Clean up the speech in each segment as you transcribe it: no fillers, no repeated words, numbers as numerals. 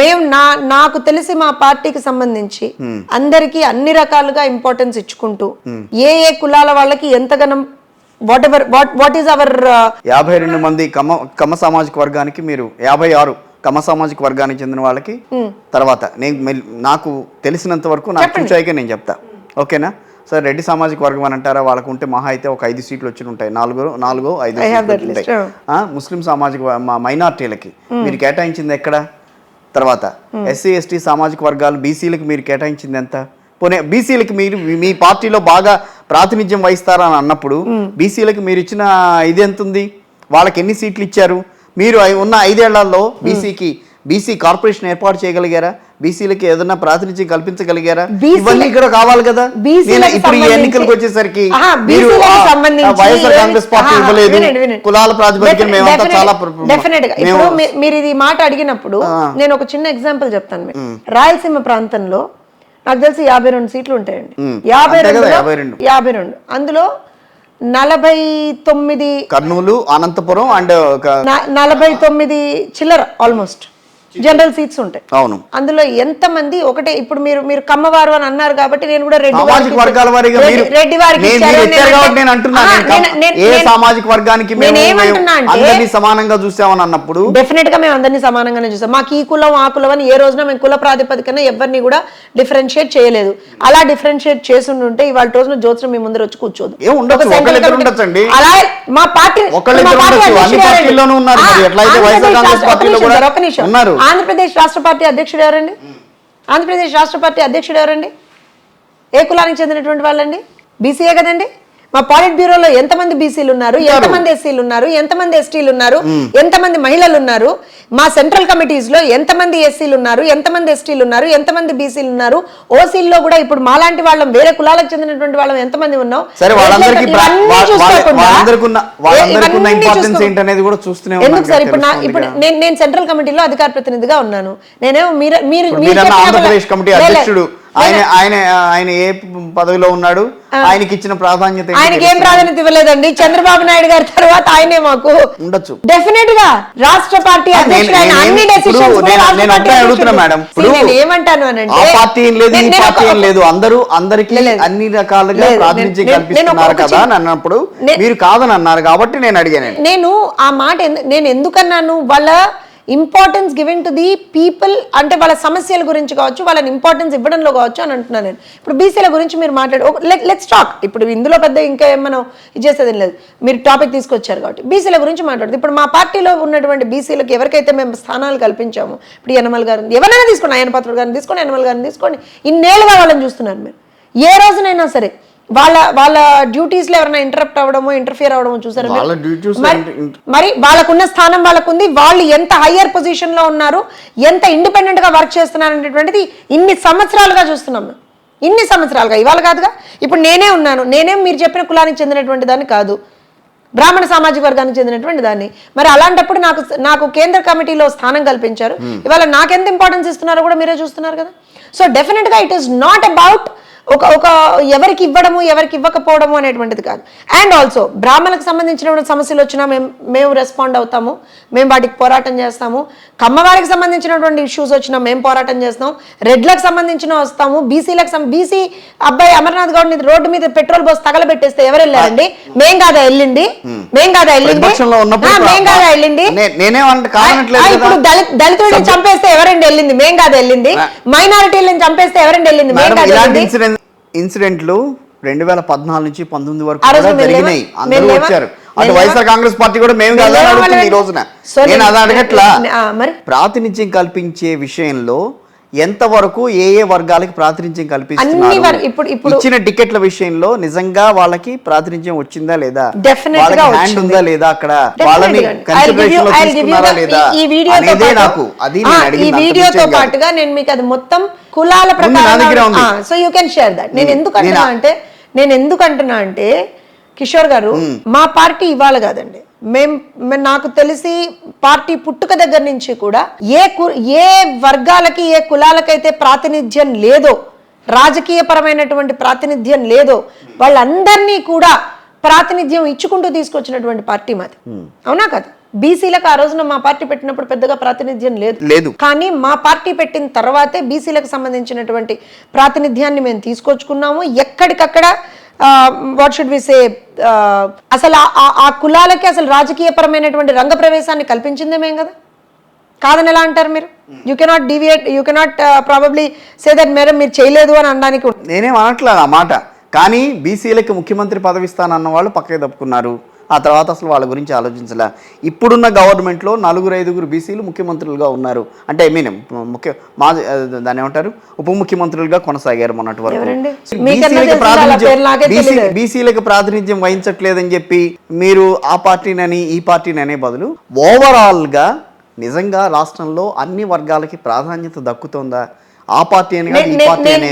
మేము నాకు తెలిసి మా పార్టీకి సంబంధించి అందరికీ అన్ని రకాలుగా ఇంపార్టెన్స్ ఇచ్చుకుంటూ ఏ కులాల వాళ్ళకి ఎంతగానం వాట్ ఈస్ అవర్ 52 మంది కమ్మ సామాజిక వర్గానికి మీరు 56 కమ్మ సామాజిక వర్గానికి చెందిన వాళ్ళకి తర్వాత నాకు తెలిసినంత వరకు నాకు చూచాయికే నేను చెప్తా ఓకేనా సార్ రెడ్డి సామాజిక వర్గం అని అంటారా వాళ్ళకు ఉంటే మహా అయితే ఒక 5 సీట్లు వచ్చి ఉంటాయి 4-5 ఉంటాయి ముస్లిం సామాజిక మైనార్టీలకి మీరు కేటాయించింది ఎక్కడ తర్వాత ఎస్సీ ఎస్టీ సామాజిక వర్గాలు బీసీలకు మీరు కేటాయించింది ఎంత పోనీ బీసీలకి మీరు మీ పార్టీలో బాగా ప్రాతినిధ్యం వహిస్తారని అన్నప్పుడు బీసీలకు మీరు ఇచ్చిన ఇది ఎంత ఉంది వాళ్ళకి ఎన్ని సీట్లు ఇచ్చారు మీరు ఉన్న 5 ఏళ్లలో బీసీ కార్పొరేషన్ ఏర్పాటు చేయగలిగారా బీసీలకి ఏదైనా ప్రాతినిధ్యం కల్పించగలిగారా ఇవన్నీ ఇక్కడ కావాలి కదా ఇప్పుడు ఈ ఎన్నికలకు వచ్చేసరికి మీరు వైఎస్ఆర్ కాంగ్రెస్ పార్టీ ఇవ్వలేదు కులాల ప్రాతిపదికన మేమంతా చాలా మీరు ఇది మాట అడిగినప్పుడు నేను ఒక చిన్న ఎగ్జాంపుల్ చెప్తాను రాయలసీమ ప్రాంతంలో నాకు తెలిసి 52 సీట్లు ఉంటాయండి 52 అందులో 49 కర్నూలు అనంతపురం అండ్ 49 చిల్లర ఆల్మోస్ట్ జనరల్ సీట్స్ ఉంటాయి అవును అందులో ఎంత మంది ఒకటే ఇప్పుడు మీరు కమ్మవారు అని అన్నారు కాబట్టి నేను కూడా రెడ్డి సామాజిక వర్గానికి అందరినీ సమానంగా చూసామని అన్నప్పుడు డెఫినెట్ గా మేము అందరినీ సమానంగానే చూసాం మాకు ఈ కులం ఆ కులం అని ఏ రోజున మేము కుల ప్రాతిపదికన ఎవరిని కూడా డిఫరెన్షియేట్ చేయలేదు అలా డిఫరెన్షియేట్ చేసి ఉంటే ఇవాళ రోజున జ్యోత్స్న మీ ముందర వచ్చి కూర్చోదు అలా మా పార్టీ ఆంధ్రప్రదేశ్ రాష్ట్ర పార్టీ అధ్యక్షుడు ఎవరండి ఆంధ్రప్రదేశ్ రాష్ట్ర పార్టీ అధ్యక్షుడు ఎవరండి ఏ కులానికి చెందినటువంటి వాళ్ళండి బీసీఏ కదండి మా పాలిట్ బ్యూరోలో ఎంతమంది బీసీలు ఉన్నారు ఎంతమంది ఎస్సీలు ఉన్నారు ఎంతమంది ఎస్టీలు ఉన్నారు ఎంతమంది మహిళలు ఉన్నారు మా సెంట్రల్ కమిటీస్ లో ఎంతమంది ఎస్సీలు ఉన్నారు ఎంతమంది ఎస్టీలు ఉన్నారు ఎంతమంది బీసీలు ఉన్నారు ఓసీల్లో కూడా ఇప్పుడు మాలాంటి వాళ్ళం వేరే కులాలకు చెందినటువంటి వాళ్ళం ఎంతమంది ఉన్నాం ఎందుకు సార్ ఇప్పుడు నేను సెంట్రల్ కమిటీలో అధికార ప్రతినిధిగా ఉన్నాను నేనేమో మీరు ఆయన ఏ పదవిలో ఉన్నాడు ఆయనకి ఇచ్చిన ప్రాధాన్యత ఆయనకి ఏం ప్రాధాన్యత ఇవ్వలేదండి చంద్రబాబు నాయుడు గారి తర్వాత ఆయనే మాకు ఉండొచ్చు డెఫినెట్ గా రాష్ట్ర పార్టీ అధ్యక్షుడు ఆయన అన్ని అడుగుతున్నా మేడం ఏమంటాను ఆ పార్టీ ఏం లేదు ఈ పార్టీ ఏం లేదు అందరికి అన్ని రకాలుగా ప్రాతినిధ్యం కల్పిస్తున్నారు కదా అని అన్నప్పుడు మీరు కాదని అన్నారు కాబట్టి నేను అడిగాను నేను ఆ మాట నేను ఎందుకన్నాను వాళ్ళ importance giving to the people అంటే వాళ్ళ సమస్యల గురించి కావచ్చు వాళ్ళని ఇంపార్టెన్స్ ఇవ్వడంలో కావచ్చు అని అంటున్నాను నేను ఇప్పుడు బీసీల గురించి మీరు మాట్లాడు లెట్స్ టాక్ ఇప్పుడు ఇందులో పెద్ద ఇంకా ఏమన్నా ఇది చేసేది లేదు మీరు టాపిక్ తీసుకొచ్చారు కాబట్టి బీసీల గురించి మాట్లాడుతుంది ఇప్పుడు మా పార్టీలో ఉన్నటువంటి బీసీలకు ఎవరికైతే మేము స్థానాలు కల్పించాము ఇప్పుడు యనమల గారిని ఎవరైనా తీసుకోండి ఆయన పాత్రుడు గారిని తీసుకోండి యనమల గారిని తీసుకోండి ఇన్నేళ్ళుగా వాళ్ళని చూస్తున్నారు మీరు ఏ రోజునైనా సరే వాళ్ళ డ్యూటీస్ లో ఎవరైనా ఇంటరప్ట్ అవ్వడమో ఇంటర్ఫియర్ అవ్వడమో చూసారు మరి వాళ్ళకున్న స్థానం వాళ్ళకుంది వాళ్ళు ఎంత హయ్యర్ పొజిషన్ లో ఉన్నారు ఎంత ఇండిపెండెంట్ గా వర్క్ చేస్తున్నారు అనేటువంటిది ఇన్ని సంవత్సరాలుగా చూస్తున్నాం ఇన్ని సంవత్సరాలుగా ఇవాళ కాదుగా ఇప్పుడు నేనే ఉన్నాను నేనేం మీరు చెప్పిన కులానికి చెందినటువంటి దాన్ని కాదు బ్రాహ్మణ సామాజిక వర్గానికి చెందినటువంటి దాన్ని మరి అలాంటప్పుడు నాకు కేంద్ర కమిటీలో స్థానం కల్పించారు ఇవాళ నాకెంత ఇంపార్టెన్స్ ఇస్తున్నారో కూడా మీరే చూస్తున్నారు కదా సో డెఫినెట్ గా ఇట్ ఈస్ నాట్ అబౌట్ ఒక ఎవరికి ఇవ్వడము ఎవరికి ఇవ్వకపోవడము అనేటువంటిది కాదు అండ్ ఆల్సో బ్రాహ్మణులకు సంబంధించినటువంటి సమస్యలు వచ్చినా మేము రెస్పాండ్ అవుతాము మేము వాటికి పోరాటం చేస్తాము కమ్మవారికి సంబంధించినటువంటి ఇష్యూస్ వచ్చినా మేము పోరాటం చేస్తాం రెడ్లకు సంబంధించిన వస్తాము బీసీ అబ్బాయి అమర్నాథ్ గౌడ్ రోడ్డు మీద పెట్రోల్ పోసి తగలబెట్టేస్తే ఎవరు వెళ్ళారండి మేం కాదా వెళ్ళింది ఇప్పుడు దళితుడిని చంపేస్తే ఎవరండి వెళ్ళింది మేం కాదా వెళ్ళింది మైనారిటీలను చంపేస్తే ఎవరండి వెళ్ళింది మేం కాదా ఇన్సిడెంట్లు 2014 నుంచి 19 వరకు జరిగినాయి అందరూ వచ్చారు అటు వైఎస్ఆర్ కాంగ్రెస్ పార్టీ కూడా మేము కదా అడుగుతుంది ఈ రోజున నేను అది అడగట్లా ప్రాతినిధ్యం కల్పించే విషయంలో ఎంతవరకు ఏ వర్గాలకి ప్రాతినిధ్యం కల్పిస్తున్నారు ఇచ్చిన టికెట్ల విషయంలో నిజంగా వాళ్ళకి ప్రాతినిధ్యం వచ్చిందా లేదా హ్యాండ్ ఉందా లేదా అక్కడ వాళ్ళని కన్సిడరేషన్ లో తీసుకున్నారా లేదా అనేదే నాకు అది ఈ వీడియోతో పాటుగా నేను మీకు అది మొత్తం కులాల ప్రకారం so you can share that నేను ఎందుకు అంటున్నా అంటే కిషోర్ గారు మా పార్టీ ఇవాళ కాదండి నాకు తెలిసి పార్టీ పుట్టుక దగ్గర నుంచి కూడా ఏ వర్గాలకి ఏ కులాలకైతే ప్రాతినిధ్యం లేదో రాజకీయ పరమైనటువంటి ప్రాతినిధ్యం లేదో వాళ్ళందరినీ కూడా ప్రాతినిధ్యం ఇచ్చుకుంటూ తీసుకొచ్చినటువంటి పార్టీ మాది అవునా కదా బీసీలకు ఆ రోజున మా పార్టీ పెట్టినప్పుడు పెద్దగా ప్రాతినిధ్యం లేదు. లేదు. కానీ మా పార్టీ పెట్టిన తర్వాతే బీసీలకు సంబంధించినటువంటి ప్రాతినిధ్యాన్ని మేము తీసుకొచ్చుకున్నాము. ఎక్కడికక్కడ వాట్ షుడ్ వి సే అసలు ఆ కులాలకి అసలు రాజకీయపరమైనటువంటి రంగ ప్రవేశాన్ని కల్పించిందే మేం కదా. కాదని ఎలా అంటారు మీరు? You cannot deviate, you cannot probably say that madam మీరు చేయలేదు అని అనడానికి. నేనేం అనట్లేదు ఆ మాట, కానీ బీసీలకి ముఖ్యమంత్రి పదవి ఇస్తానన్న వాళ్ళు పక్కకి తప్పుకున్నారు. ఆ తర్వాత అసలు వాళ్ళ గురించి ఆలోచించలే. ఇప్పుడున్న గవర్నమెంట్లో 4-5 బీసీలు ముఖ్యమంత్రులుగా ఉన్నారు. అంటే ఐ మీన్ దాన్ని ఏమంటారు, ఉప ముఖ్యమంత్రులుగా కొనసాగారు మొన్నటి వరకు. బీసీలకు ప్రాతినిధ్యం వహించట్లేదని చెప్పి మీరు ఆ పార్టీనని ఈ పార్టీని అనే బదులు ఓవరాల్గా నిజంగా రాష్ట్రంలో అన్ని వర్గాలకి ప్రాధాన్యత దక్కుతుందా? ఆ పార్టీ అని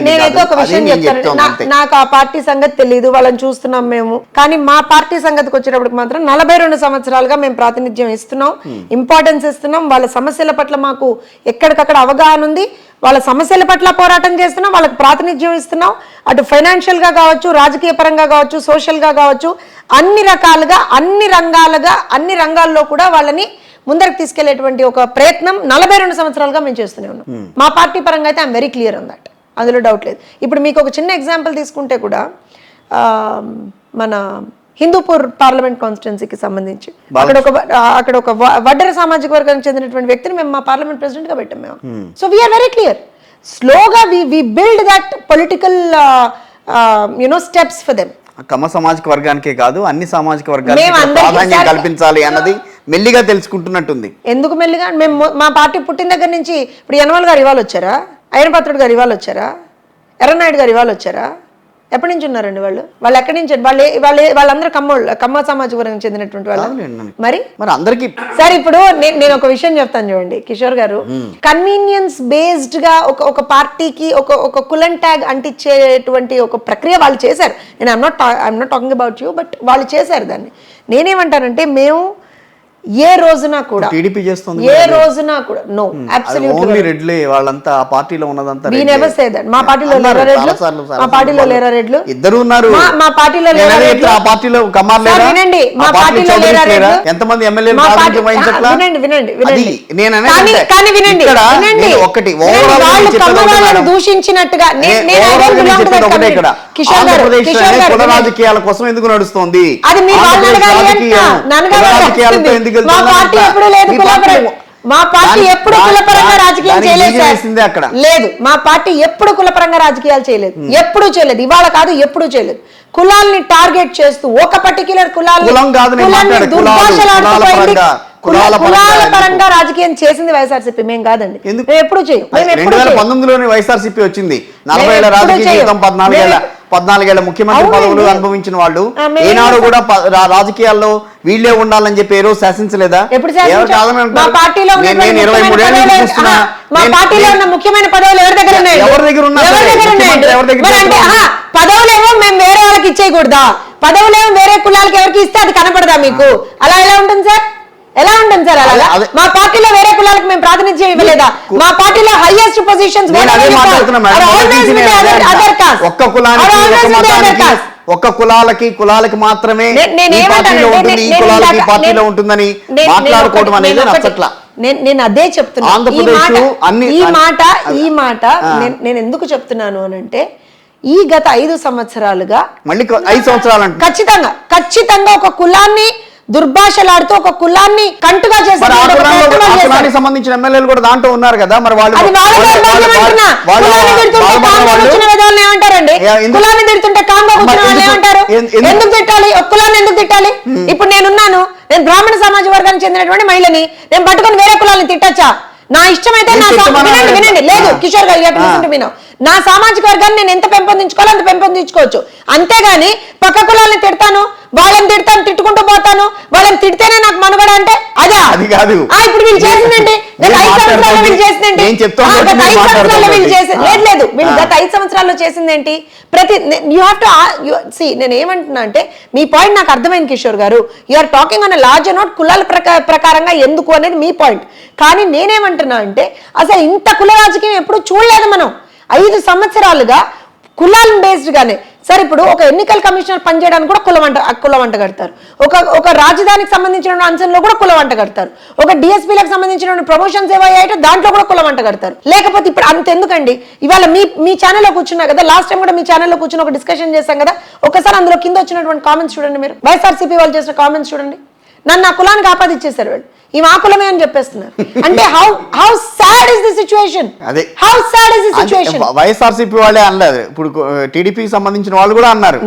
నేనైతే ఒక విషయం చెప్తాను, నాకు ఆ పార్టీ సంగతి తెలియదు, వాళ్ళని చూస్తున్నాం మేము. కానీ మా పార్టీ సంగతికి వచ్చేటప్పటికి మాత్రం 42 సంవత్సరాలుగా మేము ప్రాతినిధ్యం ఇస్తున్నాం, ఇంపార్టెన్స్ ఇస్తున్నాం. వాళ్ళ సమస్యల పట్ల మాకు ఎక్కడికక్కడ అవగాహన ఉంది. వాళ్ళ సమస్యల పట్ల పోరాటం చేస్తున్నాం, వాళ్ళకి ప్రాతినిధ్యం ఇస్తున్నాం. అటు ఫైనాన్షియల్ గా కావచ్చు, రాజకీయ పరంగా కావచ్చు, సోషల్ గా కావచ్చు, అన్ని రకాలుగా అన్ని రంగాల్లో కూడా వాళ్ళని ముందరికి తీసుకెళ్లేటువంటి ఒక ప్రయత్నం 42 సంవత్సరాలుగా మేము చేస్తూనే ఉన్నాం. మా పార్టీ పరంగా అయితే I'm very clear on that, అందులో డౌట్ లేదు. ఇప్పుడు మీకు ఒక చిన్న ఎగ్జాంపుల్ తీసుకుంటే కూడా మన హిందూపూర్ పార్లమెంట్ కాన్స్టిట్యున్సీకి సంబంధించి అక్కడ ఒక వడ్డెర సామాజిక వర్గానికి చెందినటువంటి వ్యక్తిని మేము మా పార్లమెంట్ ప్రెసిడెంట్ గా పెట్టాం మేము. సో వీఆర్ వెరీ క్లియర్, స్లోగా we build that political steps for them. Kamma సామాజిక వర్గానికే కాదు అన్ని సామాజిక వర్గాలకు ప్రాధాన్యం కల్పించాలి అన్నది మెల్లిగా తెలుసుకుంటున్నట్టుంది. ఎందుకు మెల్లిగా? మేము మా పార్టీ పుట్టిన దగ్గర నుంచి ఇప్పుడు యనమల గారు ఇవాళ వచ్చారా, అయ్యనపాత్రుడు గారు ఇవాళ వచ్చారా, ఎర్రనాయుడు గారు ఇవాళ వచ్చారా? ఎప్పటి నుంచి ఉన్నారండి వాళ్ళు ఎక్కడి నుంచి? వాళ్ళందరూ కమ్మ సామాజిక వర్గానికి చెందినటువంటి వాళ్ళు. మరి అందరికి సరే, ఇప్పుడు నేను ఒక విషయం చెప్తాను చూడండి కిషోర్ గారు. కన్వీనియన్స్ బేస్డ్ గా ఒక పార్టీకి ఒక కులన్ ట్యాగ్ అంటించేటువంటి ఒక ప్రక్రియ వాళ్ళు చేశారు. నేను I'm not talking about you, but వాళ్ళు చేశారు దాన్ని. నేనేమంటానంటే మేము ఏ రోజున కూడా టీడీపీ చేస్తుంది, ఏ రోజున కూడా నో, అబ్సల్యూట్లీ ఓన్లీ రెడ్లే వాళ్ళంతా ఆ పార్టీలో ఉన్నదంతా. We never say that. మా పార్టీలో లేరా రెడ్లు? మా పార్టీలో లేరా రెడ్లు? ఇద్దరు ఉన్నారు. మా పార్టీలో లేరా రెడ్లు? ఆ పార్టీలో కమ్మారు లేరా? వినండి, మా పార్టీలో లేరా రెడ్లు? ఎంతమంది ఎమ్మెల్యేలు ప్రాతినిధ్యం వహించట్లా? వినండి. కానీ వినండి ఒకటి వాళ్ళు కమ్మవాళ్ళను దూషించినట్టుగా కిషోర్ గారు కుల రాజకీయాల కోసం ఎందుకు నడుస్తోంది? అది మీరు రాజకీయాలతో ఎందుకు? మా పార్టీ ఎప్పుడు లేదు కులపరంగా, మా పార్టీ ఎప్పుడు కులపరంగా రాజకీయం చేయలేదు అక్కడ లేదు. మా పార్టీ ఎప్పుడు కులపరంగా రాజకీయాలు చేయలేదు, ఎప్పుడు చేయలేదు. ఇవాళ కాదు, ఎప్పుడు చేయలేదు. కులాల్ని టార్గెట్ చేస్తూ ఒక పర్టిక్యులర్ కులాల పరంగా రాజకీయం చేసింది వైఎస్ఆర్సీపీ, మేము కాదండి. ఎప్పుడు చేయం. 2019లోనే వైఎస్ఆర్సీపీ వచ్చింది. 40 ఏళ్ల రాజకీయ జీవితం, 14 ఏళ్ల ముఖ్యమంత్రి పదవులు అనుభవించిన వాళ్ళు ఏనాడు కూడా రాజకీయాల్లో వీళ్ళే ఉండాలని చెప్పి ఏ రోజు శాసించలేదా? మా పార్టీలో ఉన్న ముఖ్యమైన పదవులు ఎవరి దగ్గర ఉన్నాయి? పదవులేమో మేము వేరే వాళ్ళకి ఇచ్చేయకూడదా? పదవులేమో వేరే కులాలకి ఎవరికి ఇస్తే అది కనపడదా మీకు? అలా ఎలా ఉంటుంది సార్? ఎలా ఉంటుంది సార్? అలా మా పార్టీలో వేరే కులాలకు మేము ప్రాతినిధ్యం ఇవ్వలేదా? మా పార్టీలో హైయెస్ట్ పొజిషన్స్ ఒక్క కులాలకి మాత్రమే పార్టీలో ఉంటుందని మాట్లాడుకోవడం అనేది నచ్చట్లా. నేను అదే చెప్తున్నాను. ఈ మాట నేను ఎందుకు చెప్తున్నాను అనంటే, ఈ గత 5 సంవత్సరాలుగా మళ్ళీ 5 సంవత్సరాలు ఖచ్చితంగా ఒక కులాన్ని దుర్భాషలాడుతూ ఒక కులాన్ని కంటుగా చేశారు. సంబంధించిన ఎమ్మెల్యేలు కూడా దాంట్లో ఉన్నారు కదా, మరి వాళ్ళు ఏమంటారండి? కులాన్ని తిడుతుంటే కాంగా కూర్చున్న వాళ్ళు ఏమంటారు? ఎందుకు తిట్టాలి? ఒక కులాన్ని ఎందుకు తిట్టాలి? ఇప్పుడు నేనున్నాను, నేను బ్రాహ్మణ సమాజ వర్గానికి చెందినటువంటి మహిళని, నేను పట్టుకొని వేరే కులాన్ని తిట్టచ్చా? నా ఇష్టమైతే వినండి. లేదు కిషోర్ గారు, నా సామాజిక వర్గాన్ని నేను ఎంత పెంపొందించుకోవాలో అంత పెంపొందించుకోవచ్చు. అంతేగాని పక్క కులాన్ని తిడతాను, వాళ్ళని తిట్టుకుంటూ పోతాను, వాళ్ళని తిడితేనే నాకు మనుగడ అంటే అదా? అది కాదు. ఇప్పుడు వీళ్ళు చేసిందండి గత 5 సంవత్సరాల్లో వీళ్ళు చేసిందండి లేదు వీళ్ళు గత 5 సంవత్సరాల్లో చేసిందేంటి? You have to see. నేను ఏమంటున్నా అంటే, మీ పాయింట్ నాకు అర్థమైంది Kishore garu. You're talking on larger note, కులాల ప్రకారంగా ఎందుకు అనేది మీ పాయింట్. కానీ నేనేమంటున్నా అంటే, అసలు ఇంత కుల రాజకీయం ఎప్పుడు చూడలేదు మనం. 5 సంవత్సరాలుగా కులాలను బేస్డ్ గానే సార్ ఇప్పుడు ఒక ఎన్నికల కమిషనర్ పనిచేయడానికి కూడా కుల వంట కడతారు. ఒక రాజధానికి సంబంధించిన అంశంలో కూడా కుల వంట కడతారు. ఒక డిఎస్పీలకు సంబంధించిన ప్రమోషన్స్ ఏవైతే దాంట్లో కూడా కుల వంట కడతారు. లేకపోతే ఇప్పుడు అంత ఎందుకండి, ఇవాళ మీ ఛానల్లో కూర్చున్నా కదా, లాస్ట్ టైం కూడా మీ ఛానల్లో కూర్చుని ఒక డిస్కషన్ చేశాం కదా, ఒకసారి అందులో కింద వచ్చినటువంటి కామెంట్స్ చూడండి, మీరు వైఎస్ఆర్సీపీ వాళ్ళు చేసిన కామెంట్స్ చూడండి. నన్ను ఆ కులానికి ఆపాదించేశారు వాళ్ళు, ఈ మా కులమే అని చెప్పేస్తున్నారు. అంటే how sad is the situation, అదే how sad is the situation. YSRCP వాళ్ళే అనలేదు, ఇప్పుడు టీడీపీకి సంబంధించిన వాళ్ళు కూడా అన్నారు,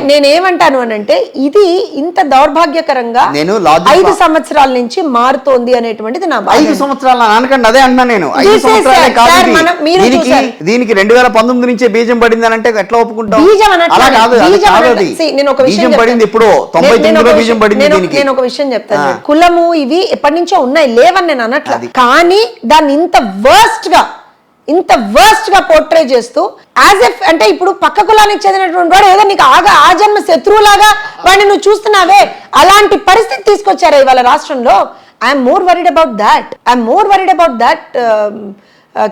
నేనేమంటాను అని అంటే ఇది ఇంత దౌర్భాగ్యకరంగా 5 సంవత్సరాల నుంచి మారుతోంది అనేటువంటిది నా బాధ. 5 సంవత్సరాలు అనకండి, అదే అన్నా నేను. 5 సంవత్సరాలే కాదు, దీనికి 2019 నుంచే బీజం పడింది అని అంటే ఎట్లా ఒప్పుకుంటాం? అలా కాదు, బీజం పడింది ఎప్పుడో 99లో బీజం పడింది. నేను ఒక విషయం చెప్తాను, కులము ఇవి ఎప్పటి నుంచో ఉన్నాయి, లేవని నేను అనట్లేదు. కానీ దాన్ని ఇంత వర్స్ట్ గా పోర్ట్రే చేస్తూ యాజ్ ఎఫ్ అంటే ఇప్పుడు పక్క కులానికి చెందినటువంటి వాడు ఏదో నీకు ఆ జన్మ శత్రువులాగా వాడిని నువ్వు చూస్తున్నావే, అలాంటి పరిస్థితి తీసుకొచ్చారా ఇవాళ రాష్ట్రంలో. I'm more worried about that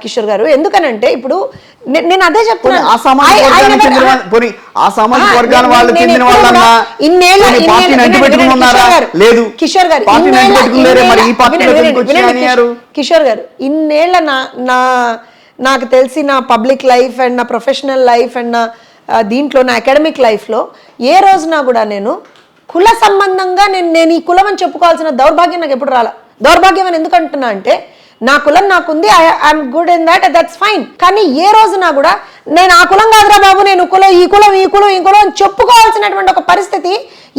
Kishore గారు. ఎందుకనంటే ఇప్పుడు నేను అదే చెప్తున్నాను, కిషోర్ గారు ఇన్నేళ్ల నాకు తెలిసి నా పబ్లిక్ లైఫ్ అండ్ నా ప్రొఫెషనల్ లైఫ్ అండ్ నా దీంట్లో నా అకాడమిక్ లైఫ్లో ఏ రోజున కూడా నేను కుల సంబంధంగా నేను ఈ కులం అని చెప్పుకోవాల్సిన దౌర్భాగ్యం నాకు ఎప్పుడు రాలా. దౌర్భాగ్యం అని ఎందుకు అంటున్నా అంటే నా కులం నాకుంది, I'm good in that's fine. కానీ ఏ రోజున కూడా నేను ఆ కులం కాదురా బాబు, నేను ఈ కులం అని చెప్పుకోవాల్సినటువంటి ఒక పరిస్థితి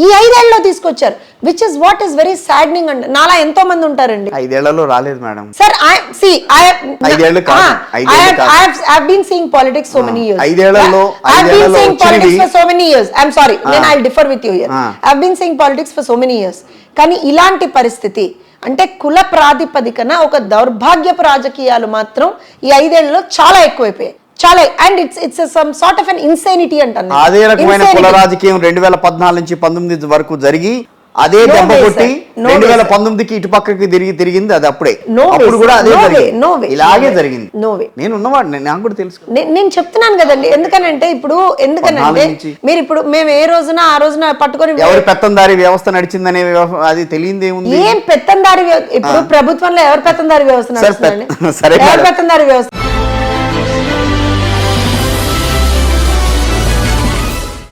ఈ 5 ఏళ్లలో తీసుకొచ్చారు, which is what is very saddening. And నాలా ఎంతో మంది ఉంటారండి. 5 ఏళ్లలో రాలేదు madam sir. I've been seeing politics so many years. 5 ఏళ్లలో I've been seeing politics for so many years. I'm sorry, then I'll differ with you here. I've been seeing politics for so many years. కానీ ఇలాంటి పరిస్థితి అంటే కుల ప్రాతిపదికన ఒక దౌర్భాగ్యపు రాజకీయాలు మాత్రం ఈ 5 ఏళ్లలో చాలా ఎక్కువైపోయాయి, చాలా. And it's some sort of an insanity అంటాను. అదే రకమైన కుల రాజకీయం 2014 నుంచి 19 వరకు జరిగి అదే దెబ్బ కొట్టి 2019కి ఇటు పక్కకి తిరిగింది. అది అప్పుడే అప్పుడు కూడా అదే జరిగింది, ఇలాగే జరిగింది. నేను ఉన్నవాడిని, నాకు కూడా తెలుసు. నేను చెప్తున్నాను కదండి, ఎందుకనంటే మీరు ఇప్పుడు మేము ఆ రోజున పట్టుకొని ఎవరు పెత్తందారి వ్యవస్థ నడిచిందనే అది తెలియదు. ఏముంది, ఏం పెత్తందారి ఇప్పుడు ప్రభుత్వంలో ఎవరు పెత్తందారి వ్యవస్థ నడుస్తుందండి? ఎవరు పెత్తందారి వ్యవస్థ?